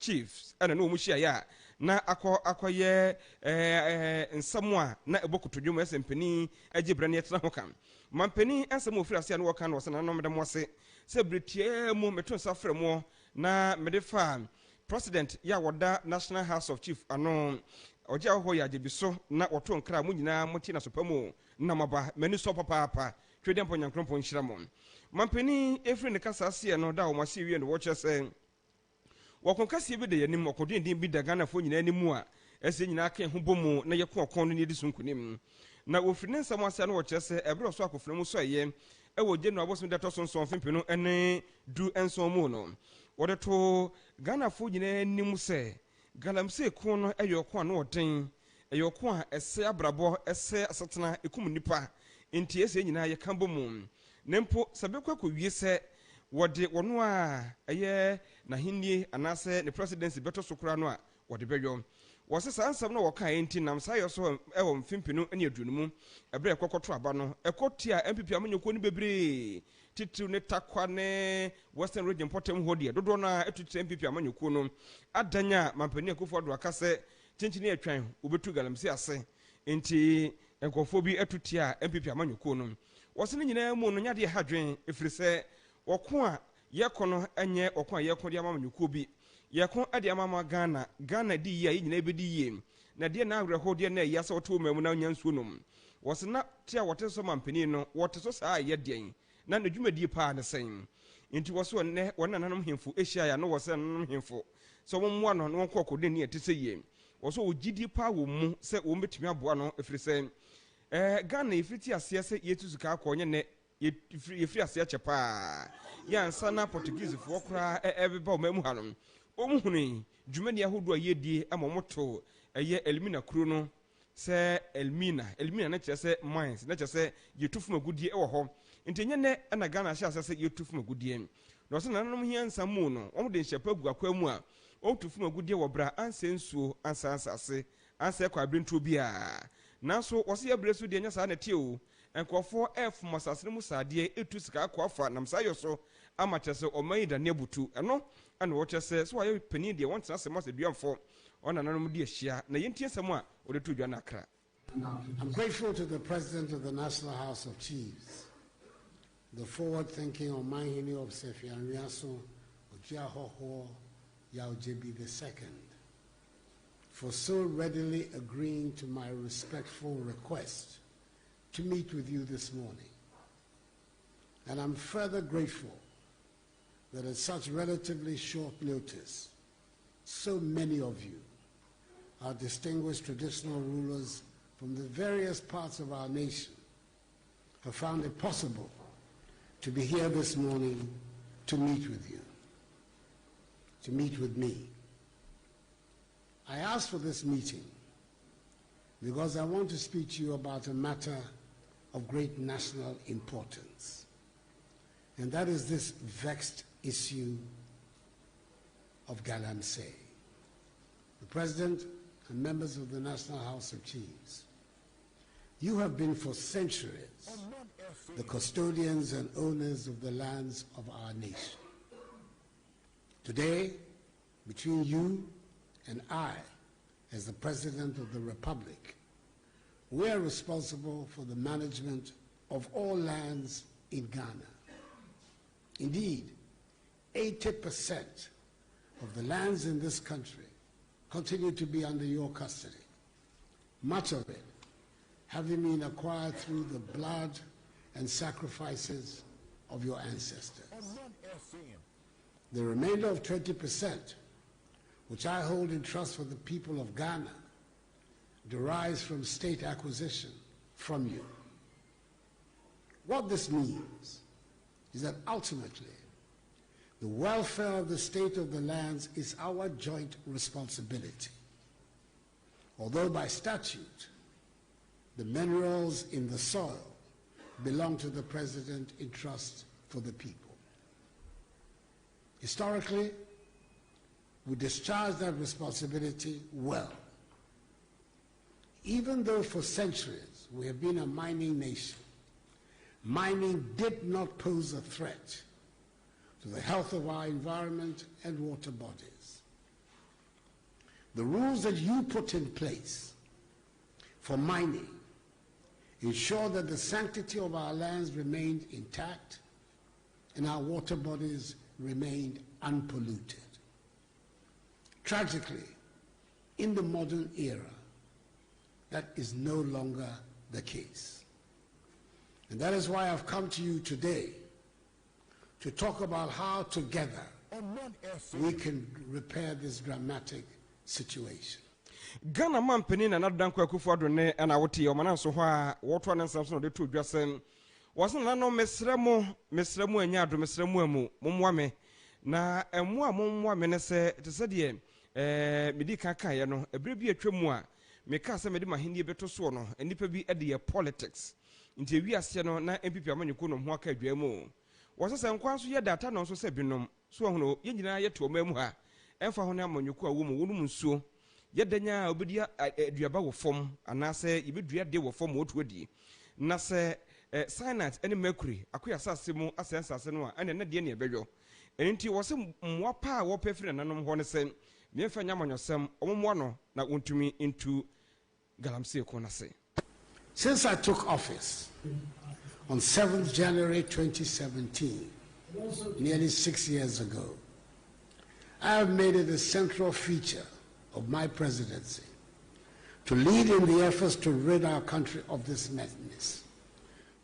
chiefs ana no muhia ya na akoye nsamwa na ebokotodwom esempani agibrane etra ho kan mampani ensem ofiri ase na wokan wo se na no medem wose se bretie mu meto safre mu na medefa president ya woda National House of Chief ano oja ho ya jebiso na woto nkra mu nyina moti na sopamu na maba mani so papa twede mpo nyankrompo nhira mo mampani efiri ne kasa ase no da wo mase wie no wo kyese wakonkasi bi de yanim okodindin bi da Ghana fo nyina animu a ese nyina aka ho bomu na yeko okon no ne di sunkunim na ofiri ne nsam ase no wo kyese ebro so akofra mu so eye ewo genu abosom de to sonson fempino ene du enson mu no wode to Ghana fo nyina anim se galamsey kon no eyoko na oden eyoko a ese abrabo ese asetena ekum nipa enti ese nyina ye kambo mu nempo sabekwa ko wie se wode wono a eye na hinnie anase ne presidency beto sokura no a wode beyo wose sansam no woka enti nam sayo so ewo mfimpinu ene adunumu ebre ekokoto aba no ekotia MPP amanyoko ni bebre titu ne takwa ne Western Region Potem hodie dodo na etutu MPP amanyoko no adanya mampani akofo do akase chinchini atwan obetu galamsey ase enti enkofo bi etutia MPP amanyoko no wose ne nyina mu no nyade hadwen efrise woko a yekono enye woko a yekon dia amanyoko bi yekon ade amama Ghana di ya nyina be di ye na de na awreho de na ya so to mamu na nyansuo no wose na tia wote so mampani no wote so saa ye den na na dwumadi pa ne sen enti wose wonne wonananom hemfo ehia ya no wose nanom hemfo so wonmo no no kokode ne etese ye wose ogidi pa wo mu se wo metumi aboa no efrise Ghana ifiti ase se yetusuka akonye ne yefiri ase achepa ya nsa na Portuguese fo kra ebeba omamu hanom omuhuni dwumani ahodo ayedie amomoto eye Elmina kuro no se Elmina na kyese mines na kyese yetufu magudie ewo ho ntenye ne na Ghana hye asese yetufu magudie no se nanom hia nsamu no omde nhyepa gu akwamu a otufu magudie wo bra ansensuo ansansase anse kwa brentu bia nanso wose ya bresu de nya sa na tie o enkofo f masasene mu sade etu sika akwafa nam sayo so amachese omayida ne butu eno ana wo kyese so ayo pani de won tena se mase duamfo ona nanom de ahia na yentie nsem a ode to dwa na akra. I'm grateful to the President of the National House of Chiefs, the forward-thinking Omanfm of Sefianriaso Ojiahoho Yaojebi II, for so readily agreeing to my respectful request to meet with you this morning. And I'm further grateful that at such relatively short notice, so many of you, our distinguished traditional rulers from the various parts of our nation, have found it possible to be here this morning to meet with you, to meet with me. I asked for this meeting because I want to speak to you about a matter of great national importance, and that is this vexed issue of galamsey. The President and members of the National House of Chiefs, you have been for centuries the custodians and owners of the lands of our nation. Today, between you and I, as the President of the Republic, we are responsible for the management of all lands in Ghana. Indeed, 80% of the lands in this country continue to be under your custody, much of it having been acquired through the blood and sacrifices of your ancestors. The remainder of 20%, which I hold in trust for the people of Ghana, derives from state acquisition from you. What this means is that ultimately, the welfare of the state of the lands is our joint responsibility. Although by statute, the minerals in the soil belong to the President in trust for the people. Historically, we discharge that responsibility well. Even though for centuries we have been a mining nation, mining did not pose a threat to the health of our environment and water bodies. the rules that you put in place for mining ensure that the sanctity of our lands remained intact and our water bodies remained unpolluted. Tragically, in the modern era, that is no longer the case. And that is why I've come to you today to talk about how together we can repair this dramatic situation. Ghana man penin na nadanko akufo ne na wote Oman so ho a woto na nsam so no de to dwasem wasen na no mesremu anya ado mesremu amu momwa me na emu a momwa me ne se te se de medi kaka ye no ebre bi atwemu a meka se medi mahenie beto so no enipa bi de politics nti ewi ase no na MPP amanyuko no ho aka adwamu wasese nkwan so ye data no so se binom so hono ye nyina ye to mamu ha emfa ho na amanyuko a wo mu wonum nsuo yedanya obedia aduaba wo fom anase yebedua de wo fom wotu adi na se cyanide ene mercury akoya asase mu asensase no a ene na de ne ebedwo enti wo se mmoapa a wo pefire nanom ho ne se mefa nyamanyosem omommo no na wontumi into galamsey ko na se. Since I took office on 7th January 2017, nearly 6 years ago, I have made it a central feature of my presidency to lead in the efforts to rid our country of this madness,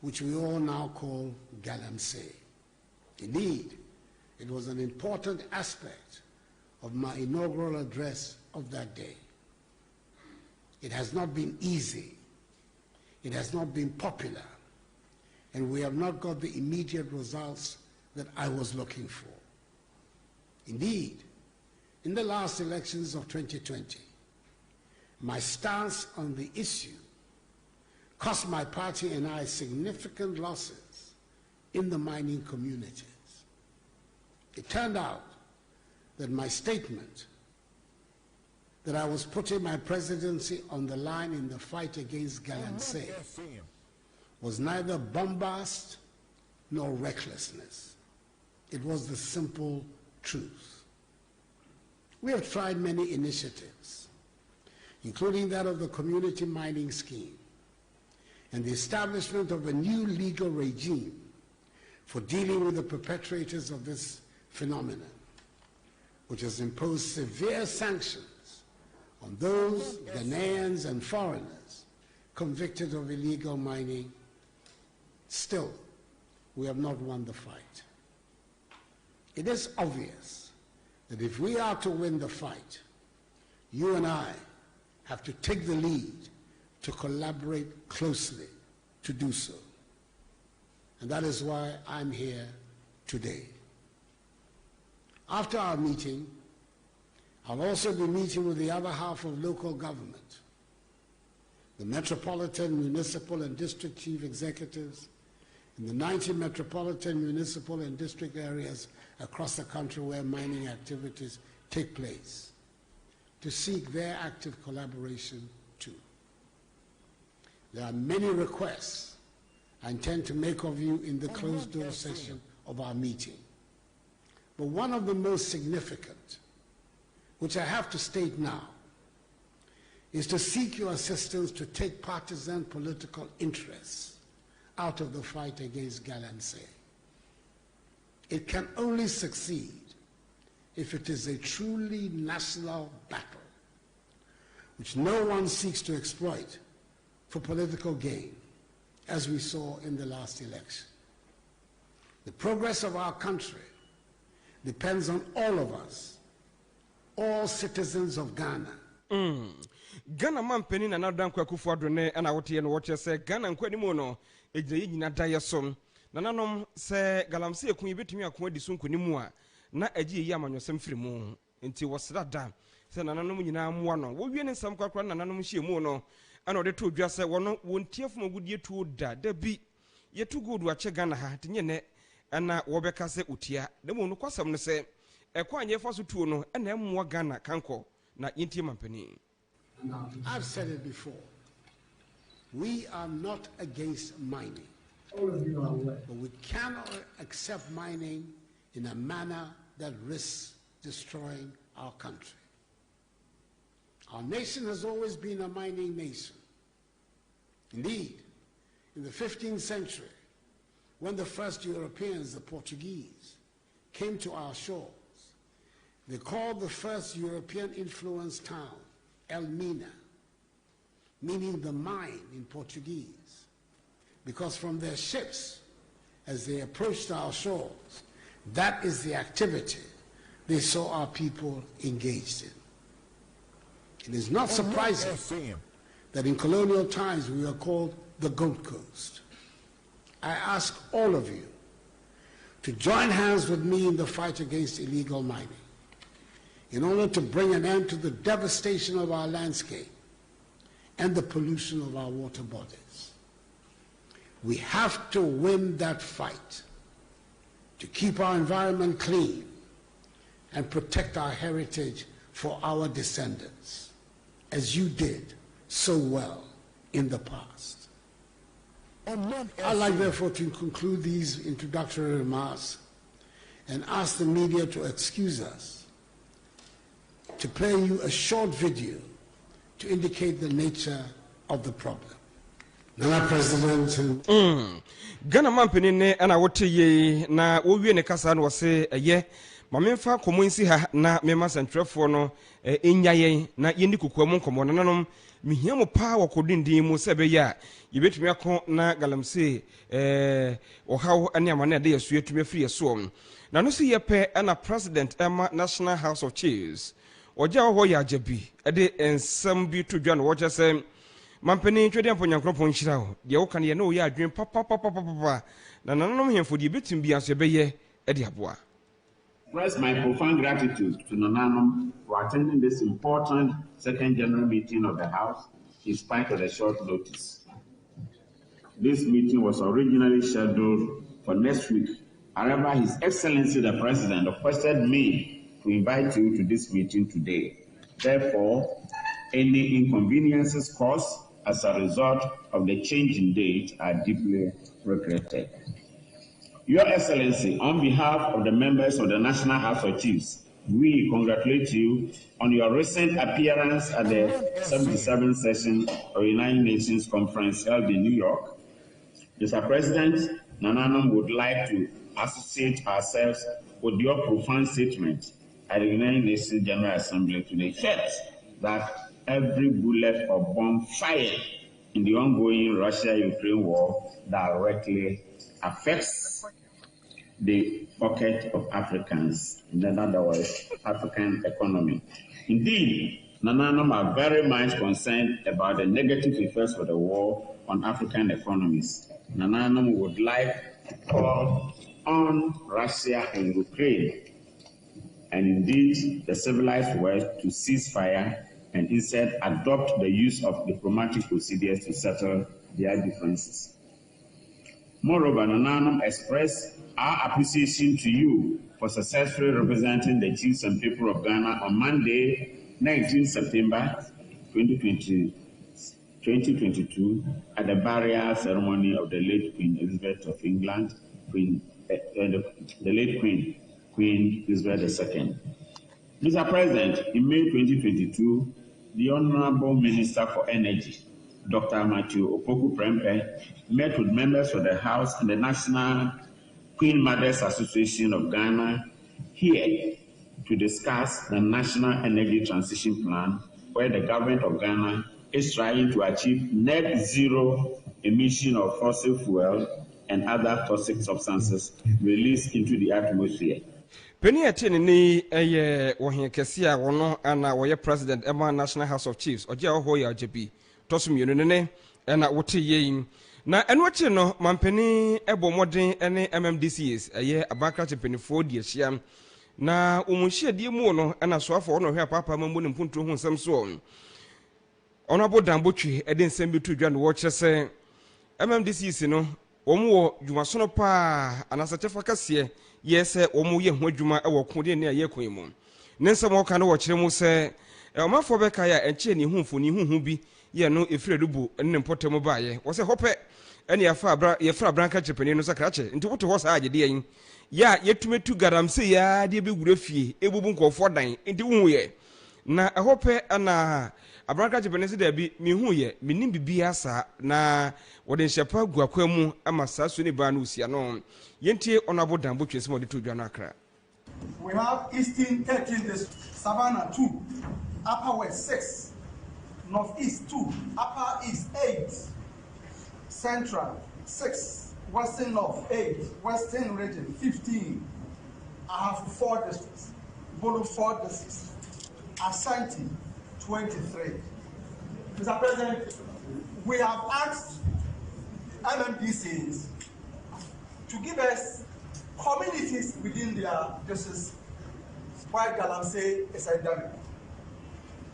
which we all now call galamsey. Indeed, it was an important aspect of my inaugural address of that day. It has not been easy, it has not been popular, and we have not got the immediate results that I was looking for. Indeed, in the last elections of 2020, my stance on the issue cost my party and I significant losses in the mining communities. It turned out that my statement that I was putting my presidency on the line in the fight against galamsey was neither bombast nor recklessness. It was the simple truth. We have tried many initiatives, including that of the community mining scheme and the establishment of a new legal regime for dealing with the perpetrators of this phenomenon, which has imposed severe sanctions on those Ghanaians and foreigners convicted of illegal mining. Still, we have not won the fight. It is obvious that if we are to win the fight, you and I have to take the lead to collaborate closely to do so. And that is why I'm here today. After our meeting, I'll also be meeting with the other half of local government, the metropolitan, municipal, and district chief executives in the 90 metropolitan, municipal, and district areas across the country where mining activities take place, to seek their active collaboration too. There are many requests I intend to make of you in the closed-door session of our meeting. But one of the most significant, which I have to state now, is to seek your assistance to take partisan political interests out of the fight against galamsey. It can only succeed if it is a truly national battle, which no one seeks to exploit for political gain, as we saw in the last election. The progress of our country depends on all of us, all citizens of Ghana. Ghana man penin na nadanko akufo adone na wote no woche se Ghana nkwani mu no ejire nyina daye som nananom se galamsey ekun yebetumi akon adi so nkoni mu a na agye yi amanyosem firi mu enti wosrada se nananom nyina muwa no wo wie ne nsam kwakwa nananom hye mu no ana ode to dwa se wono wontiefo magudie tuo da bi yetu godu ache Ghana ha tinye ne ana wobeka se utia demo no kwasam no se ekwa anye fa so tuo no na emmoa Ghana kanko na yintie mampani. I've said it before. We are not against mining. But we cannot accept mining in a manner that risks destroying our country. Our nation has always been a mining nation. Indeed, in the 15th century, when the first Europeans, the Portuguese, came to our shores, they called the first European-influenced town Elmina, meaning the mine in Portuguese, because from their ships, as they approached our shores, that is the activity they saw our people engaged in. It is not surprising that in colonial times we were called the Gold Coast. I ask all of you to join hands with me in the fight against illegal mining in order to bring an end to the devastation of our landscape and the pollution of our water bodies. We have to win that fight to keep our environment clean and protect our heritage for our descendants, as you did so well in the past. I'd like, therefore, to conclude these introductory remarks and ask the media to excuse us, to play you a short video to indicate the nature of the problem. Nana President. Ghana mampeni ne ana wote ye na wowie ne kasa no wose eye mamemfa komonsi ha na mema sentrefo no enyayen na yendi kokoamu nkomo nanom mihia mo pa wokodindin mu sebe ya yebetumi akon na galamsey ohaw ane amane de yeso etumi afiri yeso na no si yepe ana president Emma National House of Chiefs oja ho ya ajabi ede ensam bi to dwa no wo chese mampeni twede amponyankropon hira ho de wo kan ye no ye adwen papa na nanom hemfo de betim bi aso beye ede aboa. Express my profound gratitude to Nananum for attending this important second general meeting of the House in spite of the short notice. This meeting was originally scheduled for next week. However, His Excellency the President requested me to invite you to this meeting today. Therefore, any inconveniences caused as a result of the change in date are deeply regretted. Your Excellency, on behalf of the members of the National House of Chiefs, we congratulate you on your recent appearance at the 77th session of the United Nations Conference held in New York. Mr. President, Nananum would like to associate ourselves with your profound statement at the United Nations General Assembly to the effect that every bullet or bomb fired in the ongoing Russia-Ukraine war directly affects the pocket of Africans, in other words, African economy. Indeed, Nananum are very much concerned about the negative effects of the war on African economies. Nananum would like to call on Russia and Ukraine, and indeed the civilized world, to cease fire and instead adopt the use of diplomatic procedures to settle their differences. Moreover, Nananum expressed our appreciation to you for successfully representing the chiefs and people of Ghana on Monday, 19 September 2022 at the burial ceremony of the late Queen Elizabeth of England, the late Queen Elizabeth II. Mr. President, in May 2022, the Honorable Minister for Energy, Dr. Matthew Opoku Prempeh, met with members of the House and the National Queen Mothers Association of Ghana here to discuss the National Energy Transition Plan, where the government of Ghana is trying to achieve net zero emission of fossil fuel and other toxic substances released into the atmosphere. Penny Atini wohin kesi a wono ana woye president Emma National House of Chiefs oje ho ya JP tosum yunene na wote yin na enwoche no mampeni ebo modern ene MMDCs abaka chepeni di ahia na omunhia die mu no na soafo no hwe papa mambu ne mpuntu ho nsem so ono bodambotwe ede nsem bi to dwa no wo kyese MMDCs no omo dwumasono pa anasachefa kase yese omo ye ho adwuma e wo kode ne aye kwan mu ne nsem wo ka no wo kyere mu se omafo beka ya enche ni humfu ni huhu bi ye no efredubu ne mpotem baaye wo se hope ene yefra branka chepeni no sakrache nti woto ho sa agede yin ya yetumetu garamsey ya de begura fie ebubu nkofo dan nti wuhu ye na ehope ana abranka Japanese da bi mehu ye menim bibia sa na wode nhyepa gu akwamu ama saa so ne ba no usia no yentie onabo dambo twese mo de to dwa no akra. We have Eastern 13 district, Savannah 2, Upper West 6, Northeast 2, Upper East 8, Central 6, Western North 8, Western Region 15. I have 4 districts, Bolu 4 districts, Ashanti 23. Mr. President, we have asked MMDCs to give us communities within their districts why galamsey is endemic.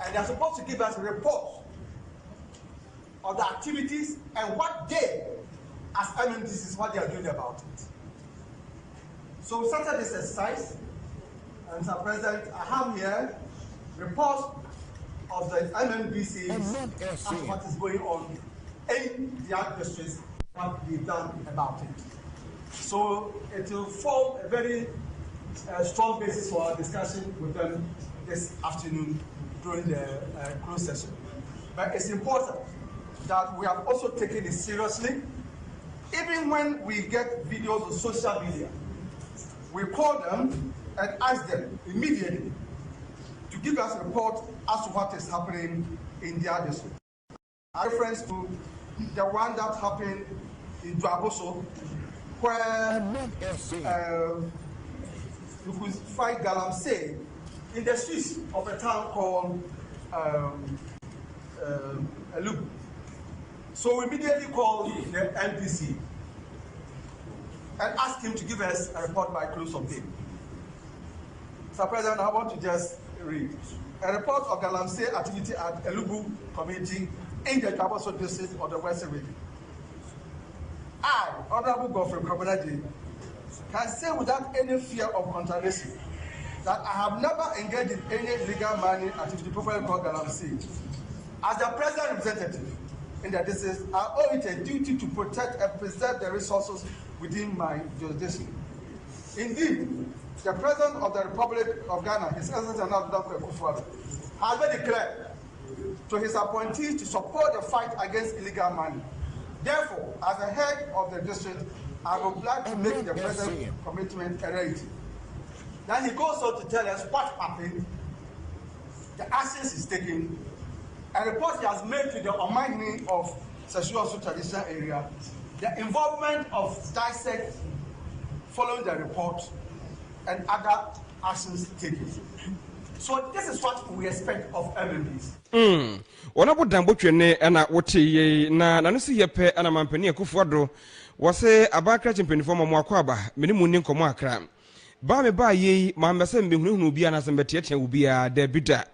And they are supposed to give us a report of the activities and what they, as MMDCs, what they are doing about it. So we started this exercise, and Mr. President, I have here reports of the MMDCs as what is going on in their districts, what they've done about it. So it will form a very strong basis for our discussion with them this afternoon during the closed session. But it's important that we have also taken it seriously. Even when we get videos on social media, we call them and ask them immediately to give us a report as to what is happening in their district. I reference to the one that happened in Duaboso, where you could find galamsey in the streets of a town called Elugu. So we immediately called the NPC and asked him to give us a report by close of day. Mr. President, I want to just read a report of galamsey activity at Elugu community in the Duaboso district of the Western region. I, Honorable Godfrey Kwabena, can say without any fear of contradiction that I have never engaged in any illegal mining activity properly called galamsey. As the President representative in the district, I owe it a duty to protect and preserve the resources within my jurisdiction. Indeed, the President of the Republic of Ghana, His Excellency Dr. Akufo-Addo, has been declared to his appointees to support the fight against illegal mining. Therefore, as the head of the district, I would like to make the present commitment a reality. Then he goes on to tell us what happened, the actions he's taking, a report he has made to the Omanfm of Seshuosu traditional area, the involvement of dissect following the report, and other actions taken. So this is what we expect of MMDs. Ona bodambo twene ana wote ye na nanu si yepe ana mampani Akufo-Addo wose abakra chimpenifo mo akwaba meni munni nkomo akra ba me ba ye ma mbese mbehunu bia na sembete tia ubia da bida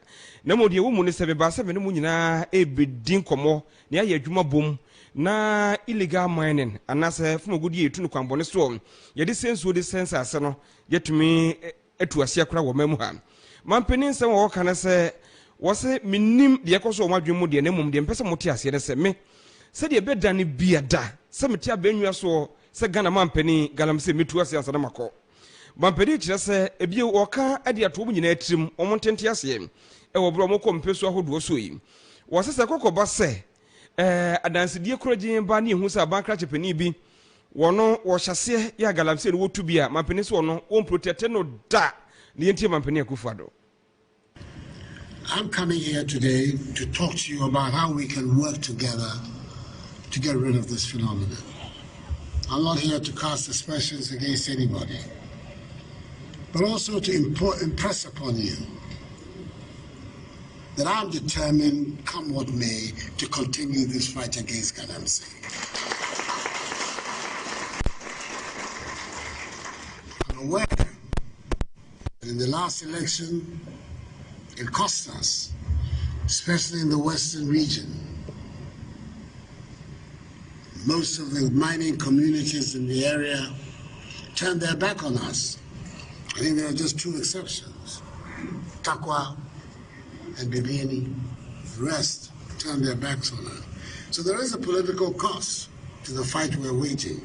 na modie wo mu ne sebe ba se meni mu nyina ebedi nkomo ne aye adwuma bom na illegal mining anase fumagudi etu no kwambone so ye de sensuo de sense ase no yetumi etu ase akra wo mamu ha mampani nsem wo kana se wose minim de ekoso omadwemu de ne mum de mpese mote ase de se me se de beda ne biada se mete abanwa so se Ghana mampani galamsey metu ase ansa na makọ mampani kire se ebie woka ade ato mu nyina atrim omontente ase e wo bro mo kompeso ahodo so yi wose se kokoba se adanse die krogin ba ne hu se abankra chepani bi wono wo hyase ya galamsey no wotu bia mampani so wono won protect no da ne yentie mampani Akufo-Addo. I'm coming here today to talk to you about how we can work together to get rid of this phenomenon. I'm not here to cast aspersions against anybody, but also to impress upon you that I'm determined, come what may, to continue this fight against galamsey. I'm aware that in the last election, it cost us, especially in the Western region. Most of the mining communities in the area turned their back on us. I think there are just 2 exceptions, Takwa and Bibiani. The rest turned their backs on us. So there is a political cost to the fight we're waging.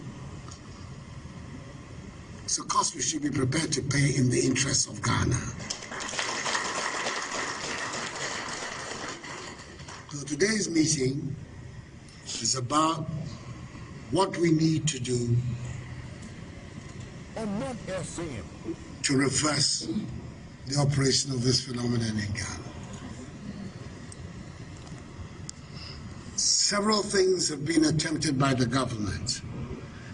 It's a cost we should be prepared to pay in the interests of Ghana. So today's meeting is about what we need to do to reverse the operation of this phenomenon in Ghana. Several things have been attempted by the government,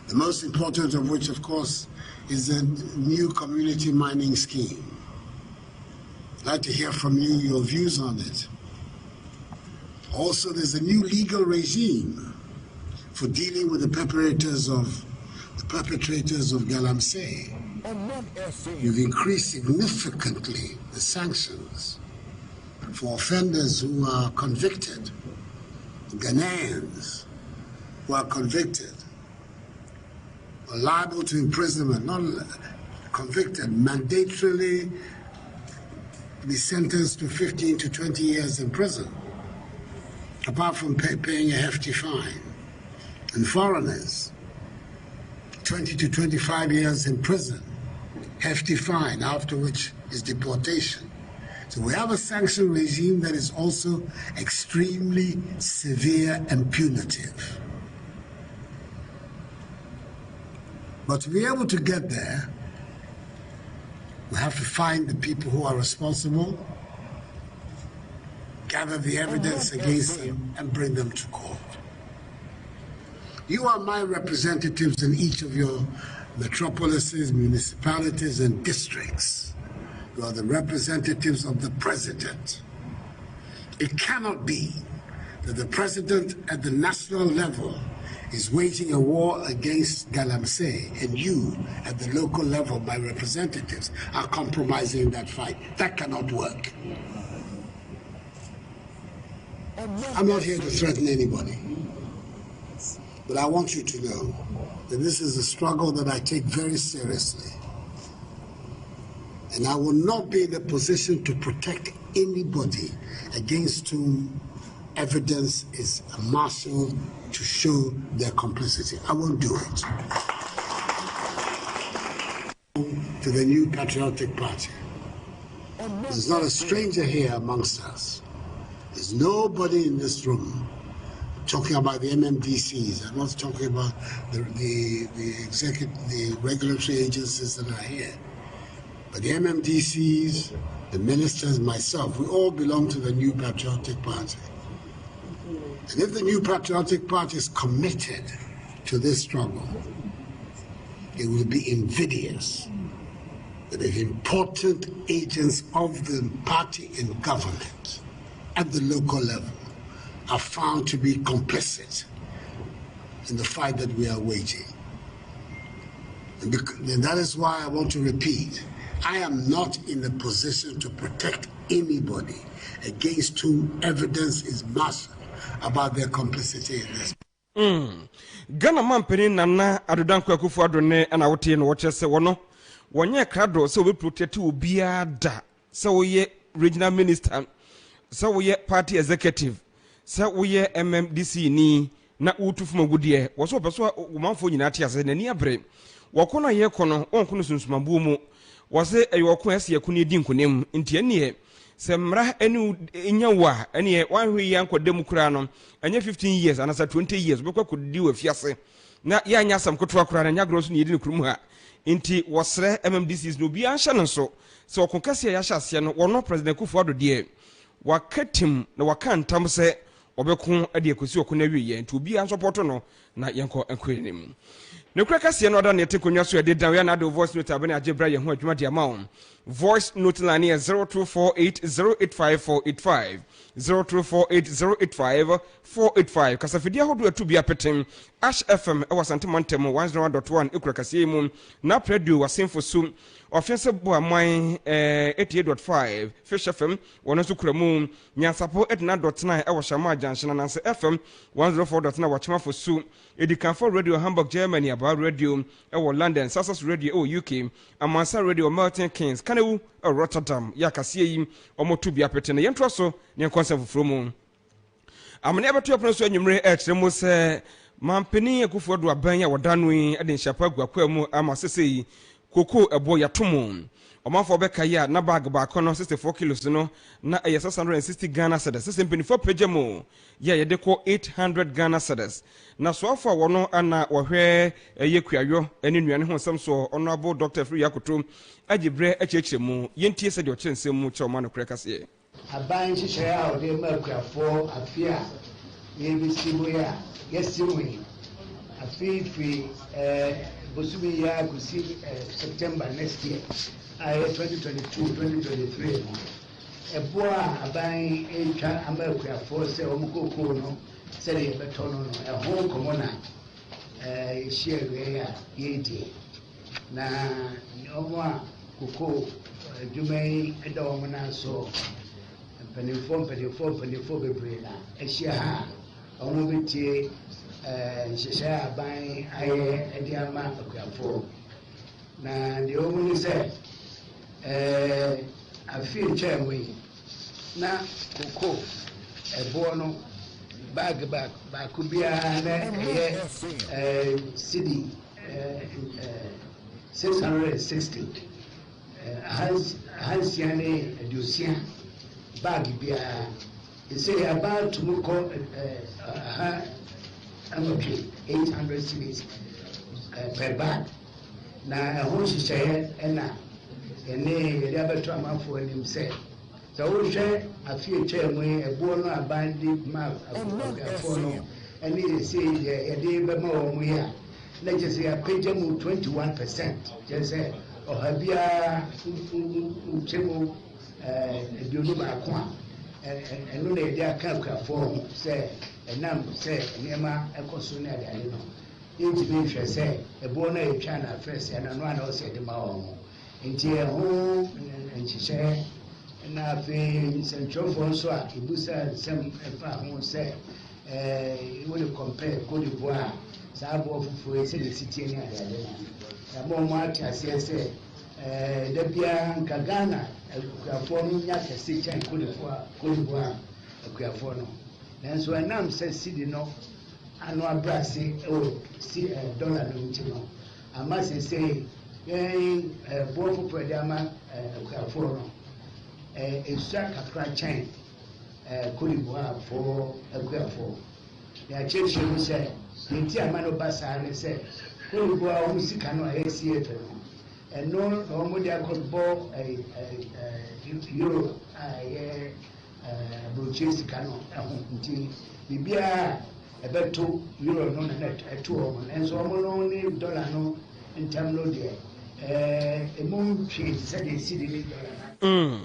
the most important of which, of course, is the new community mining scheme. I'd like to hear from you your views on it. Also, there's a new legal regime for dealing with the perpetrators of galamsey. You've increased significantly the sanctions for offenders who are convicted, Ghanaians who are convicted, are liable to imprisonment, not convicted, mandatorily be sentenced to 15 to 20 years in prison, apart from paying a hefty fine. And foreigners, 20 to 25 years in prison, hefty fine, after which is deportation. So we have a sanction regime that is also extremely severe and punitive. But to be able to get there, we have to find the people who are responsible, gather the evidence against them, and bring them to court. You are my representatives in each of your metropolises, municipalities, and districts. You are the representatives of the president. It cannot be that the president at the national level is waging a war against galamsey, and you at the local level, my representatives, are compromising that fight. That cannot work. I'm not here to threaten anybody, but I want you to know that this is a struggle that I take very seriously. And I will not be in a position to protect anybody against whom evidence is marshaled to show their complicity. I won't do it. To the new patriotic party. There's not a stranger here amongst us. There's nobody in this room talking about the MMDCs. I'm not talking about the regulatory agencies that are here. But the MMDCs, the ministers, myself, we all belong to the new patriotic party. And if the new patriotic party is committed to this struggle, it will be invidious that if important agents of the party in government at the local level are found to be complicit in the fight that we are waging. And that is why I want to repeat, I am not in a position to protect anybody against whom evidence is marshaled about their complicity in this. Ghana mampeni nana adodanko akufo adone ana wote no woche se wono wonye krado se we protect obia da se woye regional minister se woye party executive se woye MMDC ni na utufuma gudie wo so peso Omanfo nyina ate ase nani abre wokono ye kono onkono sunsumambu mu wo se eyoko ase yakuni di nkonem ntie ne semra enu enyawa ene wanhwe yanko demukura no anya 15 years anasa 20 years bekwa kodi wa fiase na ya anya sam kotoa kura na nya grosso ne yedi ne kurum ha nti wosre MMDCs no bi anhye no so se okonkase ya hyase no wono president Kufuor de wakatim na wakantam se obekun ade ekosi okona wiye nti obi an support no na yanko enkoenim ne kura kase no da ne tekonwa so ade dan ya na do voice note abene agebra ye ho adwuma de amount voice note line 0248085485 0248085485 kasafidi ahodo atubia petem Ash FM e wasante montem 101.1 ekura kase mu na radio wasenfo sum offense bo aman 88.5 Fish FM wono so kura mu nyansapo 89.9 e washama junction na FM 104.9 wachama fo su edikanfo radio Hamburg Germany about radio e wo London Sussex radio UK Amansa radio Milton Keynes Kanewu Rotterdam ya kase yi omotubia petene yentro so ne concept from amane abeto apno so anwumre etremo se mampeni Kufuor do abanya wodanoyi ade nhyapa guakwa mu amasese yi koko ebo yatomo Omanfo beka ya na bag ba kono 64 kilos no na 660 Ghana cedis. Sese mpenifo pejemo ya yede ko 800 Ghana cedis. Na so afa wono ana wohwe yekuayo ene nuane ho nsem so honorable Dr. Free Yakuto agibre echechemu yentie se de ochensem mu choma no krekase. Aban hyehyɛ a ɔde ma akuafo afia yɛbɛsi mu ya yɛsi mu afifi bosumi ya kusi September next year 2022-2023 ɛboa aban ɛtwa ama akuafo sɛ wɔn koko no sɛde yɛbɛtɔ no no ɛho nkɔmɔ na yɛhyia wie a yɛdi na wɔn a koko adwuma yi ɛda wɔn nan so mpanyinfoɔ bebree na ahyia ha wɔn bɛtie nhyehyɛ aban ayɛ ɛde ama akuafoɔ na deɛ wɔn ni sɛ afei twɛn mu yi na koko ɛboɔ no baako biara na ɛyɛ cedi 660 ahansia ne aduosia bag biara ɛsɛ about to move amotwe 800 cedis per bag na ɛho hyehyɛeɛ ɛna ɛne yɛde abɛto amanfoɔ anim sɛ sɛ wohwɛ afie twaa mu yi ɛboɔ no aban de ma akuafoɔ no ɛne yɛsɛ yɛde bɛma wɔn mu yi a na kyɛ sɛ yɛapagya mu 21% kyɛ sɛ ɔha biara nkyɛ mu aduonu baako a ɛno na yɛde aka akuafoɔ ho sɛ ɛnam sɛ nneɛma ɛkɔ so ne adeade no yɛntumi nhwɛ sɛ ɛboɔ no a yɛtwa no afrɛ sɛ ɛno a na ɔsɛ yɛde ma wɔn ho nti ɛho nhyehyɛ na afei nsɛntwerɛfoɔ nso a ɛbusa nsɛm ɛfa ho sɛ wode compare Cote d'Ivoire a saa aboɔ foforɔ yi sɛdeɛ sitie ne adeade no yɛma ɔmo ate aseɛ sɛ da biara nka Ghana akuafoɔ no nya kɛse kyɛn Cote d'Ivoire akuafoɔ no nanso ɛnam sɛ sidi no ano abrase ɛwɔ dollar no nti no ama sesei yɛn boɔ foforɔ de ama akuafoɔ no ɛsua kakra kyɛn Cote d'Ivoirefoɔ akuafoɔ yɛakyerɛkyerɛ mu sɛ yɛnti ama no ba saa ne sɛ Cote d'Ivoire wɔn sika no a yɛsi efe no ɛno na wɔn de akɔbɔ euro a yɛ aburokyire sika no ɛho nti biribiara ɛbɛto euro no na ɛto wɔn nanso wɔn no ne dollar no ntam no deɛ emu ntwe sɛdeɛ esi de ne dollar.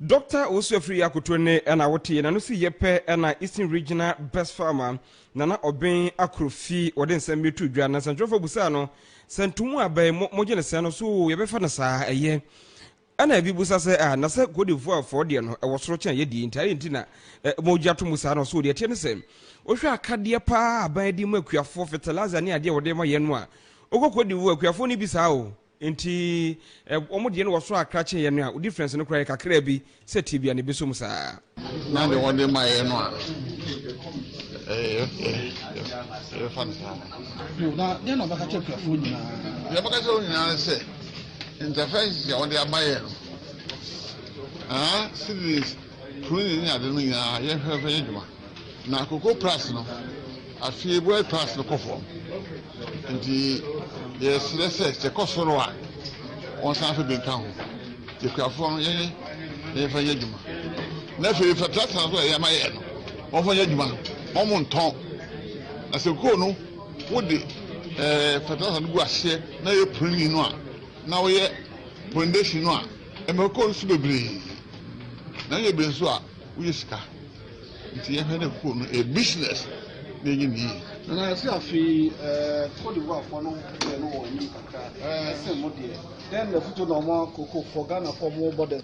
Dr. Free Yakuto ne ana wote na no si yepe ana Eastern Regional Best Farmer nana oben akrofi wode nsem betu dwa na santrofo busa no santumu abai moje ne se no so yebefa na saa eye ana bi busa se na se Cote d'Ivoire for de no e wosoro kyan ye di ntare ntina moja to musa no so de tie ne se ohwe akade pa aban di mu akuafo fertilizer ne ade wode ma ye no a ogoko di wu akuafo ni bisa o enti omo de no woso akrache ye no a difference no kra kakra bi se tibia ne beso musa na de wode ma ye no a fan sa na de no baka che akuafo nyina ya baka che nyina se interface ya wode amaye no cities pruni ni ade no nyina ye hwefe adwuma na koko price no afie boy price no kofo nti yes se kosoro a on san fe benka ho te kuafo no ye fa adwuma na fe fertilizer so ya amaye no on fa adwuma no on mo nton na se ko no wode fertilizer no gu ahye na ye pruni no a na wo ye foundation no a emeko nso bebre na ye be nso a wo ye sika nti ye hwe na ko no a business na ye ni na se afi Cote d'Ivoire for no no woni kakra se mo de then the futu no mo koko for Ghana for mo border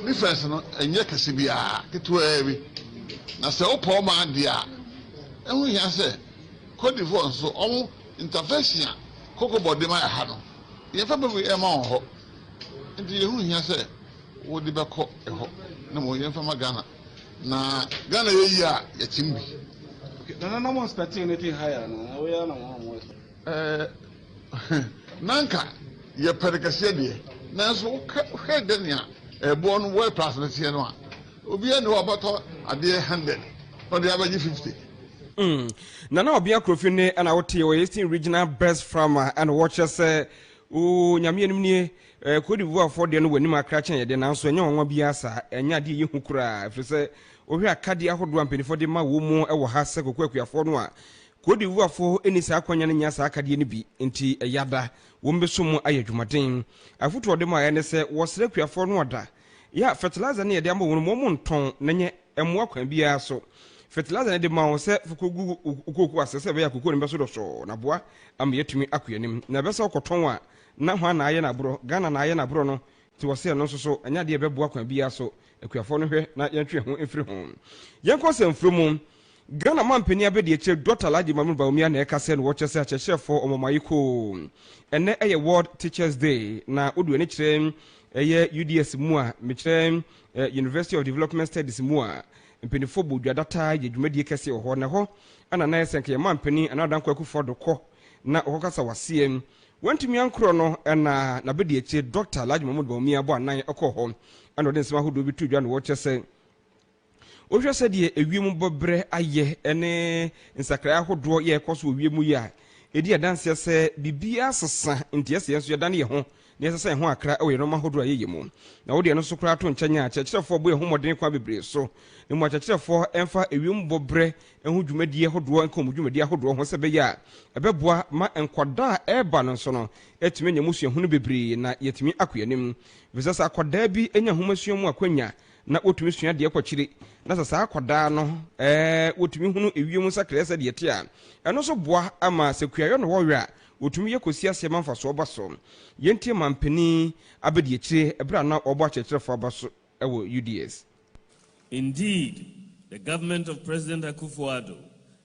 difference no enye kase bia ketwa bi na se opo ma de a ehun ya se Cote d'Ivoire so omo intervention koko body ma ha no ye fa be e ma ho nti ehun ya se wo de be ko eho na mo ye fa ma Ghana na Ghana ye yi a ya chimbi na no expecting anything higher no we are no nanka ye perikase de na so hwe de nia ebo no world class no tie no a obi ene obato ade 100 or the average 50. Nana Obia Crofine and our Eastern Regional Best Farmer and Watchers o nyame anim nie Cote d'Ivoire for the no wani akrachen ye de na so enya won biasa enya de ye hukura efre se ohwe akade ahodo ampani for de ma wo mu e wo ha se kokuakuafo no a Cote d'Ivoire for eni sa akwanya ne nya sa akade ne bi enti eyada wo mbeso mu ayadwumaden afuto de ma ye ne se wo sere kuafo no oda ya fertilizer ne ye de am wo mu nton na nye emu akwan bia so fertilizer de ma wo se fukogu ukoku asese be ya kokoro mbeso do so na boa am yetumi akuyanim na be se okoton a na hwa na aye na bro Ghana na aye na bro no ti wo se no so anya de be boa kwan bia so akuafo no hwe na yentwe ho efiri ho yenko se mfiri mu Ghana mampani abedi eche Dr. Laji Mamu Baumia na ekase no woche se achechefo omomayiko ene eye World Teachers Day na odu eni kire eye UDS mu a me kire University of Development Studies mu a mpenifo bodwa data ye dwumadi kese ho na ho ana na esenke mampani anadan kwakufor do ko na okokasa wasiem wantumi ankro no na bedi eche Dr. Laji Mamu Baumia bo anan ekoho ana odin sema hodo bi tudwa no woche se ohwe se de ewiem bobre aye ene nsakra ahodo ye ekoso ewiem ya edi adanse se bibia sesa ntiese yeso yadane ye ho ne sesa ho akra e yeroma hodo aye mu na wode no so kra to nkyanya achechefo bo ehu modern kwa bebre so ne mo achechefo emfa ewiem bobre ehu dwumadi hodo enko mu dwumadi hodo ho se be ya ebeboa ma enkwada eba no so no etime nyamusu ehunu bebre na yetimi akoyanim visasa akwada bi enya homasuo mu akwanya na otumi sua de akwachire na sasa akwada no otumi hunu ewiem sakra se de yete a eno so boa ama sekuayo no wowe a otumi yekosi ase manfa so obaso yentie mampani abedi akire ebra na obo achechefo abaso ewo UDS. Indeed, the government of President Akufo-Addo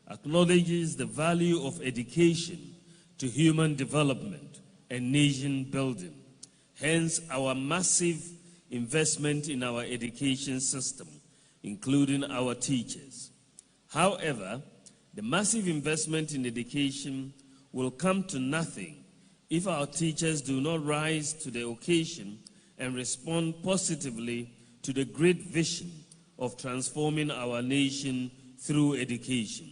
acknowledges the value of education to human development and nation building. Hence, our massive investment in our education system, including our teachers. However, the massive investment in education will come to nothing if our teachers do not rise to the occasion and respond positively to the great vision of transforming our nation through education.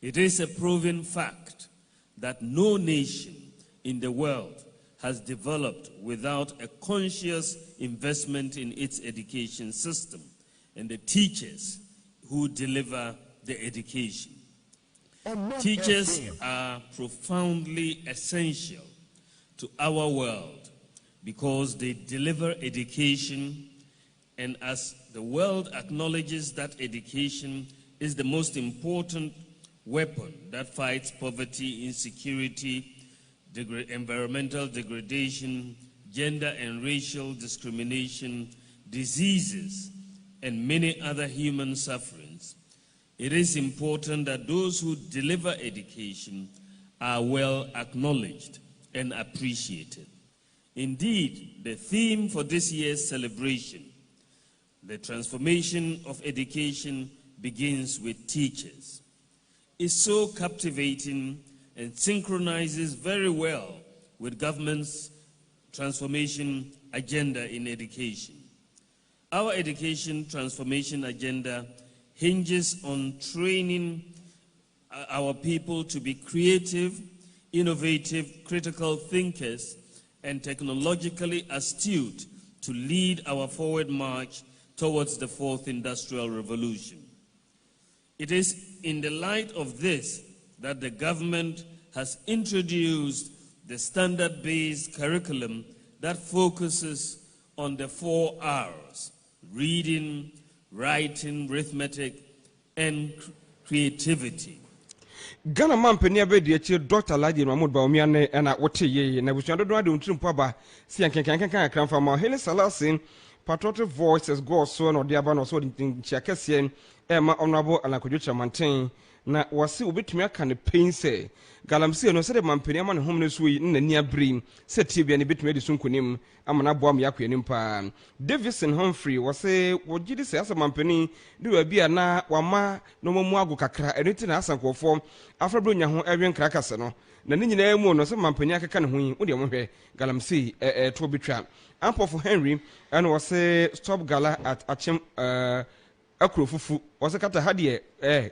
It is a proven fact that no nation in the world has developed without a conscious investment in its education system and the teachers who deliver the education. Teachers are profoundly essential to our world because they deliver education, and as the world acknowledges that education is the most important weapon that fights poverty, insecurity, environmental degradation, gender and racial discrimination, diseases, and many other human sufferings, it is important that those who deliver education are well acknowledged and appreciated. Indeed, the theme for this year's celebration, the transformation of education begins with teachers, is so captivating and synchronizes very well with government's transformation agenda in education. Our education transformation agenda hinges on training our people to be creative, innovative, critical thinkers, and technologically astute to lead our forward march towards the fourth industrial revolution. It is in the light of this that the government has introduced the standard-based curriculum that focuses on the 4 R's: reading, writing, arithmetic, and creativity. Ghana mampani abedi eche Dr. Laji Mahmoud Baumia ne na wote ye na busuando do ade untum paba si ankenkan akramfa ma Hele Salasin Patriotic Voices go so no de aba no so nchiakese ma honorable Alakojo Chamanten na wase obetumi aka ne pain say galamsey no sɛ de mampani ama ne hom ne so yi na ni abrim sɛ tie bia ne betumi adi so nkonim ama na boam yakɔ anim pa Davison Humphrey wase wogidi sɛ asa mampani de wa bia na wama no mamu ago kakra ɛno ti na asankɔfo afrabro nya ho ɛwen krakase no na ne nyina mu no sɛ mampani akeka ne ho yi wo de mo hwɛ galamsey to betwa Ampofo Henry ɛna wase stop gala at Achem akrofufu wase kata hade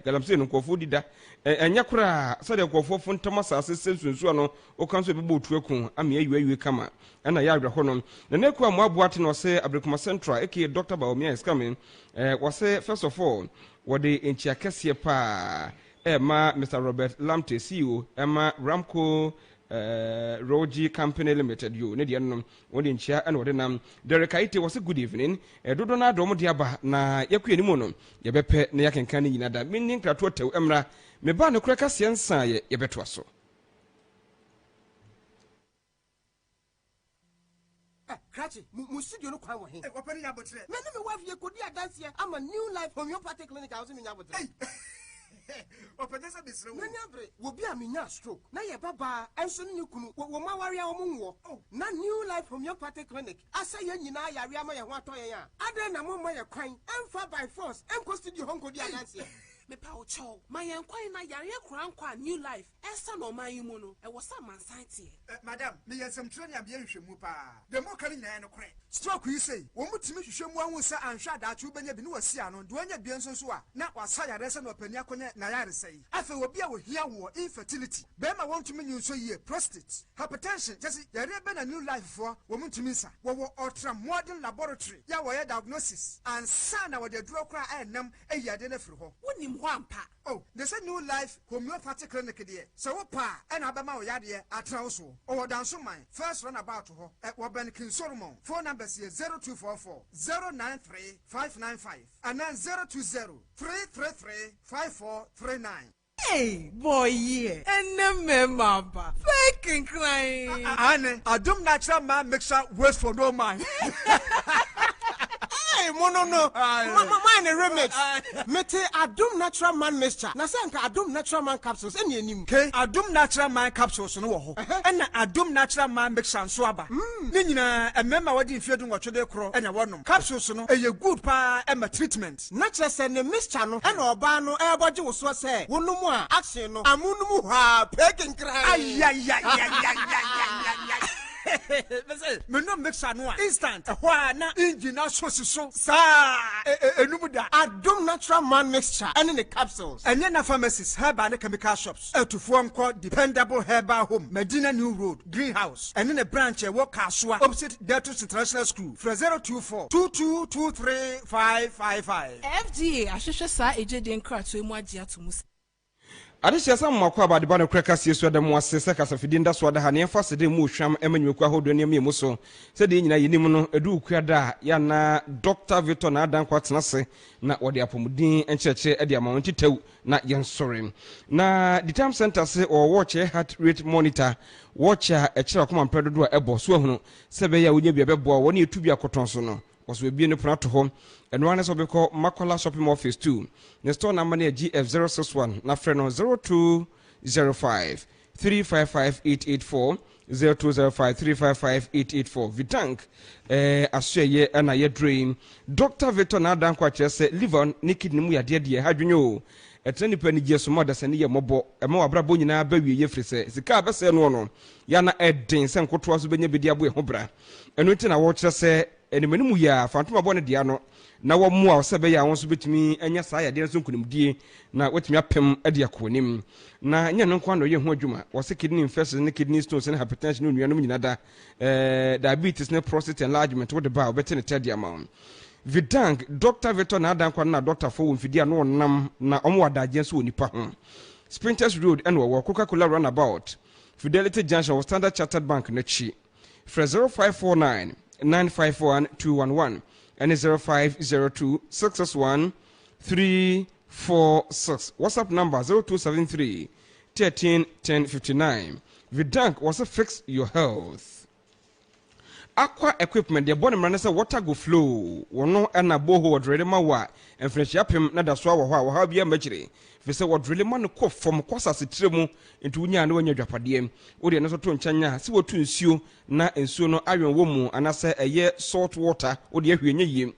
galamsey no nkɔfo dida enya kura sɛ de nkɔfo fontam asase sensunsu no o kan so bebo otu akun ama ayiwe kama ɛna ya adwa hɔ no na ne kwa mo aboate no wase Abrekuma Central eke Dr. Baomia is coming wase first of all wode enchia kɛseɛ pa ma Mr. Robert Lamte CEO ma Ramco Roji Company Limited yo ne de no wode nchia and wode nam Derek Aite was a good evening dodo na dom de aba na yakua ni mu no ye bepe na yakenkan ni nyina da minni krato tew emra me ba no kraka siensa ye beto aso Krachi, mu studio no kwa wo he. Opani ya botre. Me ne me wife ye kodi adanse am a New Life Homeopathic Clinic house me nya botre. Opani sa bisre wo. Na nyabre, wo bi a me nya stroke. Na ye baba enso ne kunu wo ma ware a wo nwo. Na New Life Homeopathic Clinic asa ye nyina yare ama ye ho atoyen a. Ade na mo ma ye kwan emfa by force enko studio hon kodi adanse. Me pa o chow my enkwai na yare krankwa New Life esa no man yimu no e wo sa man site madam me yensem training am ye hwehwemu pa de mo kare nyina no kore stroke yi sei wo mutimi hwehwemu ahu sa anhwa da achu benya bi no wasi ano do anya bi enso so a na wasa yare se no pani akonya na yare sei afa obi a wo hia wo infertility be ma won tumi nyu so yie prostate hypertension just yare be na New Life for wo mutimi sa wo ultra modern laboratory ya wo ye diagnosis and sa na wo de duro kra enam eyade na firi ho wonim ho ampa. Oh, they say New Life Homeopathic Clinic there. So what pa and abama oyade atraoso. Or danso man. First run about ho. At Waben King Solomon. Phone numbers here 0244 093 595 and then 020 333 5439. Hey, boy, yeah. And me mama. Fucking crying. Anne, Adum Natural Man mixer works for no man. Hey, no. Mine remix. Mete Adum Natural Man mixture. Na say anka Adum Natural Man capsules eni enim. Okay, Adum Natural Man capsules no wo ho. And Adum Natural Man mixture nso aba. Ne nyina emema wadi mfie du nwotwe de kro ena wonom. Capsules no eye good pa ema treatment. Natural say ne mixture no ena oba no e boje wo so say wonum a action no amunum ha pekin cry. Me no mix no instant ehwa na engine so sa enumuda Adum Natural Man mixture and in the capsules enye na pharmacies herbal and chemical shops etufo nko dependable herbal home Medina New Road Greenhouse and in a branch e work Kasua opposite Deltus International School 024 2223 555 FDA ahwehwe sa ejede nkrato emu agye atomus Adishia sam makwa abadeba no kreka sie so da mu ase se kasafidi nda so da ha ne fa se de mu hwam emanyiku ahodo ne me so se de nyina yenim no edu kuada ya na Dr. Victor na adan kwatena se na wode apomudin encheche e de amawon titew na yensore na the time center se or watch heart rate monitor watch a kira koma mpedo do ebo so ahunu se be ya wonya bia bebo woni etu bia koton so no was we be no prato ho eno ane so be call Makola shopping office 2 the store number near GF061 na friend on 0205 355 884 0205 355 884 Vitank asye na ye drain Dr. Victor na dan kwa chese liver ni kidney mu yade de hadwenyo etani pani je so moda sane ye mobo ema wabrabo nyina ba wie ye frise sika abese no no ya na edin se nkoto so benya bedi abo e ho bra eno nti na wo kire se enimani mu ya fantoma bɔ ne dia no na wo mu a sɛ be ya won so betumi anya saa ya de nso nkunimdie na wetumi apem ade akonim na nya no nkwa no ye ho adwuma wo se kidney infection ne kidney stones ne hypertension no nuanom nyina da diabetes ne prostate enlargement wo de ba obete ne tedi amount Vidank Dr. Victor na adan kwa na Dr. Fo mfidi no nam na omo wadaje nso onipa ho Sprinters Road and wo Coca-Cola runabout Fidelity Junction wo Standard Chartered Bank na chi 0549 951-211 and 0502 661 346. WhatsApp number 0273 13 1059. Vidank was a fix your health. aqua equipment de bɔ ne mmara ne sɛ water go flow wɔno ɛna boho wɔdrele ma wɔ a mfrɛhyia pem na da so wɔ hɔ a wɔha bia mɛkyire fi sɛ wɔdrele ma no kɔ fam kɔsa setire mu nti wonya ne wanya dwapadeɛ wode no so to nkyanya sɛ wɔtu nsuo na nsuo no awen wɔ mu anasɛ ɛyɛ salt water wode ahwie nya yie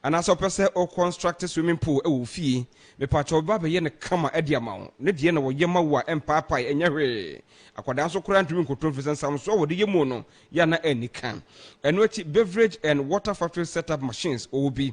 anasɛ ɔpɛ sɛ o construct swimming pool ɛwɔ fie mepakyɛ ɔba bɛyɛ ne kama ɛde ama wo ne deɛ na wɔyɛ ma wo a ɛmpaapae ɛnyɛ hwee akwadaa nso koraa ntumi nkotom fi sɛ nsam so wɔde yɛ mu no yɛ na ɛni kan ɛno akyi beverage and water factory setup machines ɔwɔ bi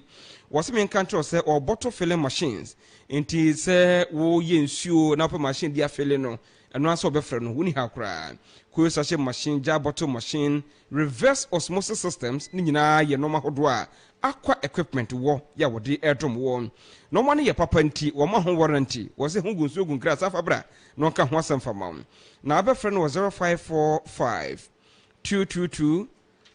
wɔsɛ me nka nkyerɛw sɛ bottle filling machines nti sɛ woyɛ nsuo na wopɛ machine de afele no ɛno asɛ wɔbɛfrɛ no woni ha koraa coil sachet machine jar bottle machine reverse osmosis systems ne nyinaa yɛ nɔɔma ahodoɔ a aqua equipment wɔ yɛ wɔde ɛdom wɔ nɔɔma no yɛ papa nti wɔma ho warranty wɔsɛ ho gu nsuo gu nkra safa bra na ɔka ho asɛm fa ma wo na abɛfrɛ no wɔ 0545 222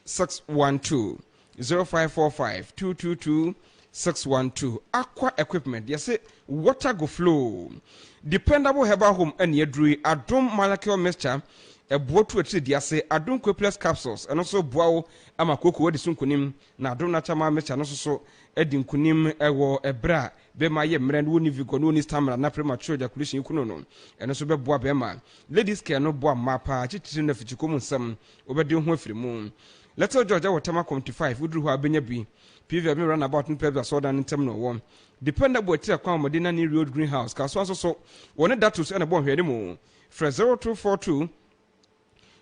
612 0545 222 612 aqua equipment yɛsɛ water go flow dependable herbal home ɛne aduru adom molecule mixture ɛboɔ tu atire di ase adom coplus capsules ɛno nso boa wo ama koko wadi so nkonim na adom nachama mixture no so edi nkonim ɛwɔ ɛbra bɛma yɛ mmerɛ no woni vigor no woni stamina na premature ejaculation kuno no ɛno nso bɛboa bɛma ladies care no boa mmaa paa kyitiri na fikyiko mu nsɛm wobɛde ho afiri mu Little George wɔ tema 25 woduru hɔ abenya bi PV me run about in pebble so dan ntem no won dependable atira kwa modena ni road greenhouse ka so so woni datus na bo hwede mu fra 0242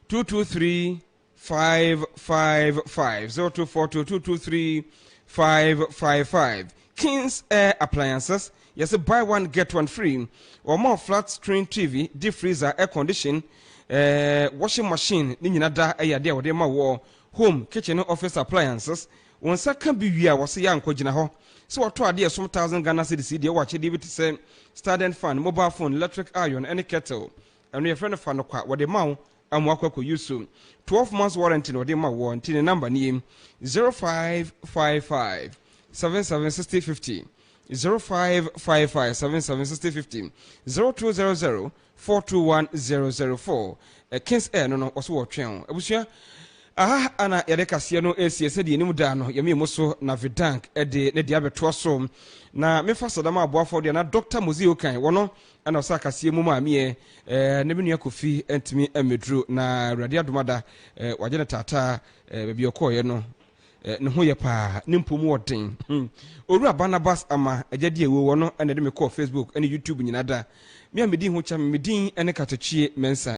223 555 0242 223 555 Kings Air Appliances yes buy one get one free or more flat screen TV deep freezer air condition washing machine ni nyina da ayade a wode ma wo home kitchen office appliances won saka bi wi a wose ya nkogina ho so wato ade some 1000 Ghana cedis de wache de bit say stand fan mobile phone electric iron any kettle and your friend fan kwa wode ma wo amwakwa use 12 months warranty no de ma wo ntine number ni 0555 776050 0555 776050 0200 421004 Kings Air no also watching abusua aha ana yɛde kaseɛ no ɛsie sɛdeɛ anim da no yɛme mu so na vidank ɛde ne de abɛtoa so na mefa sadama aboafo deɛ na Dr. Muzio kan wɔno ana ɔsa kaseɛ mu ma meɛ ne menua kofi antimi amedru na awurade adomada wagye ne tata baabi ɔkɔɔyɛ no ne ho yɛ paa ne mpo mu wɔden owura Barnabas ama agyadi ewo wɔ no ɛna de me kɔ Facebook ɛne YouTube nyina da me amedi ho kyam medin ɛne katotwie mensa